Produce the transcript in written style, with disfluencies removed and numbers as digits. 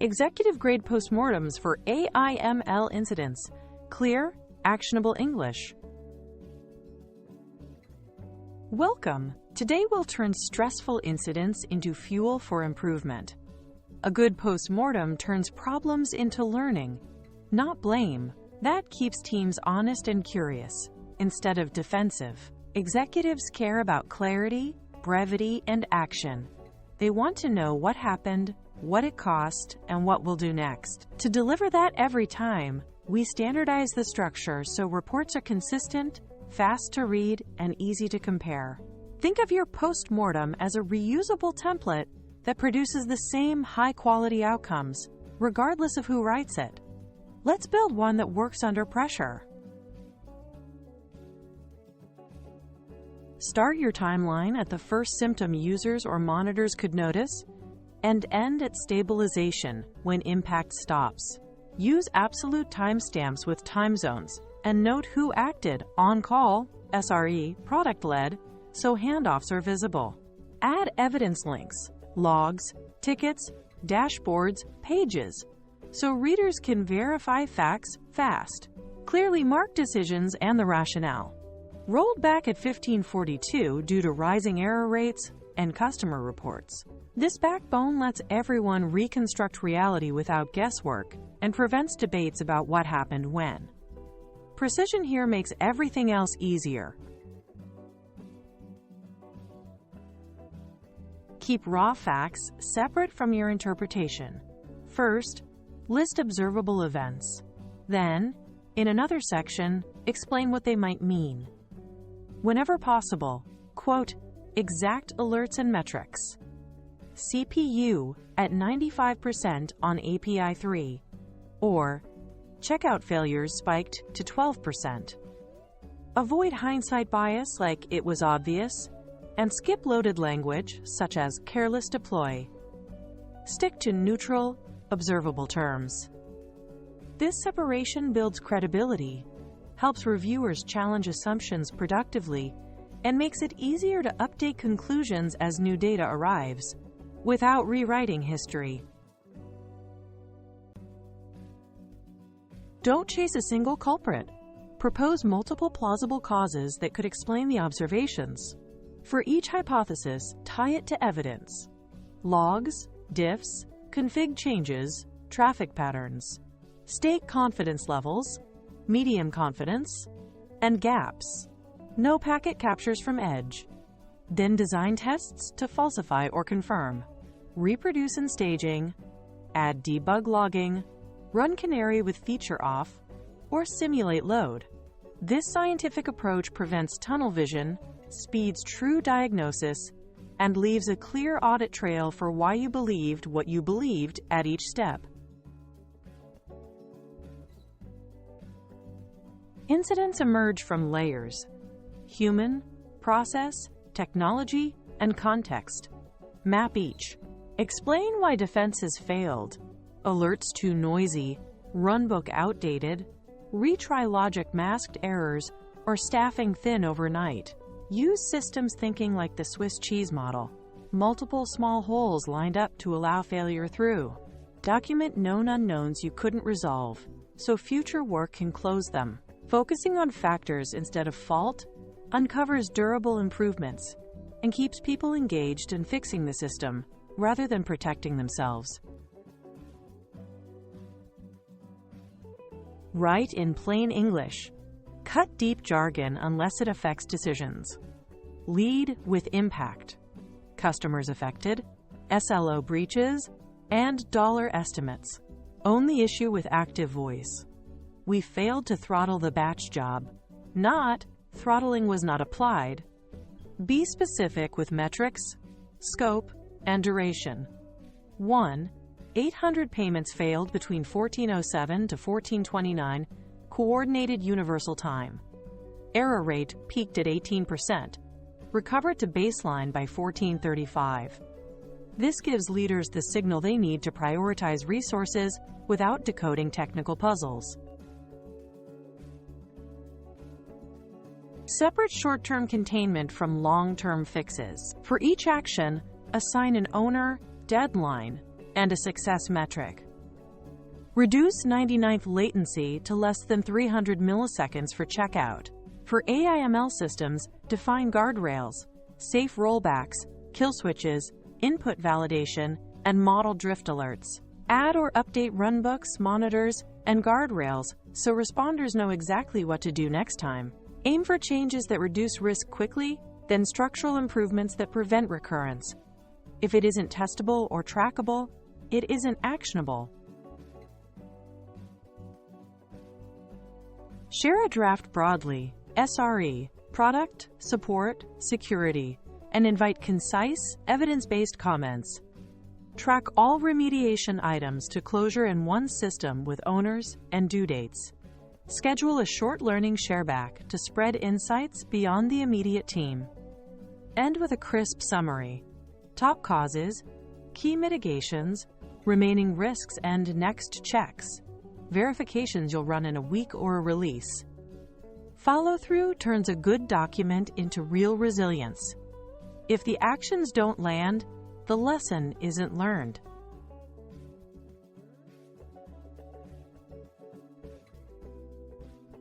Executive-grade postmortems for AIML incidents. Clear, actionable English. Welcome. Today we'll turn stressful incidents into fuel for improvement. A good postmortem turns problems into learning, not blame. That keeps teams honest and curious, instead of defensive. Executives care about clarity, brevity, and action. They want to know what happened, what it cost, and what we'll do next. To deliver that every time, we standardize the structure so reports are consistent, fast to read, and easy to compare. Think of your postmortem as a reusable template that produces the same high-quality outcomes, regardless of who writes it. Let's build one that works under pressure. Start your timeline at the first symptom users or monitors could notice, and end at stabilization when impact stops. Use absolute timestamps with time zones, and note who acted, on-call, SRE, product-led, so handoffs are visible. Add evidence links, logs, tickets, dashboards, pages, so readers can verify facts fast. Clearly mark decisions and the rationale. Rolled back at 1542 due to rising error rates and customer reports. This backbone lets everyone reconstruct reality without guesswork and prevents debates about what happened when. Precision here makes everything else easier. Keep raw facts separate from your interpretation. First, list observable events. Then, in another section, explain what they might mean. Whenever possible, quote, exact alerts and metrics. CPU at 95% on API 3, or checkout failures spiked to 12%. Avoid hindsight bias like it was obvious, and skip loaded language such as careless deploy. Stick to neutral, observable terms. This separation builds credibility, helps reviewers challenge assumptions productively, and makes it easier to update conclusions as new data arrives, without rewriting history. Don't chase a single culprit. Propose multiple plausible causes that could explain the observations. For each hypothesis, tie it to evidence. Logs, diffs, config changes, traffic patterns. State confidence levels, medium confidence, and gaps. No packet captures from edge. Then design tests to falsify or confirm. Reproduce in staging, add debug logging, run canary with feature off, or simulate load. This scientific approach prevents tunnel vision, speeds true diagnosis, and leaves a clear audit trail for why you believed what you believed at each step. Incidents emerge from layers: human, process, technology, and context. Map each. Explain why defenses failed, alerts too noisy, runbook outdated, retry logic masked errors, or staffing thin overnight. Use systems thinking like the Swiss cheese model. Multiple small holes lined up to allow failure through. Document known unknowns you couldn't resolve, so future work can close them. Focusing on factors instead of fault uncovers durable improvements and keeps people engaged in fixing the system rather than protecting themselves. Write in plain English. Cut deep jargon unless it affects decisions. Lead with impact. Customers affected, SLO breaches, and dollar estimates. Own the issue with active voice. We failed to throttle the batch job, not throttling was not applied. Be specific with metrics, scope, and duration. 1. 800 payments failed between 1407 to 1429, coordinated universal time. Error rate peaked at 18%, recovered to baseline by 1435. This gives leaders the signal they need to prioritize resources without decoding technical puzzles. Separate short-term containment from long-term fixes. For each action, assign an owner, deadline, and a success metric. Reduce 99th latency to less than 300 milliseconds for checkout. For AI/ML systems, define guardrails, safe rollbacks, kill switches, input validation, and model drift alerts. Add or update runbooks, monitors, and guardrails so responders know exactly what to do next time. Aim for changes that reduce risk quickly, then structural improvements that prevent recurrence. If it isn't testable or trackable, it isn't actionable. Share a draft broadly, SRE, product, support, security, and invite concise, evidence-based comments. Track all remediation items to closure in one system with owners and due dates. Schedule a short learning shareback to spread insights beyond the immediate team. End with a crisp summary. Top causes, key mitigations, remaining risks, and next checks. Verifications you'll run in a week or a release. Follow-through turns a good document into real resilience. If the actions don't land, the lesson isn't learned.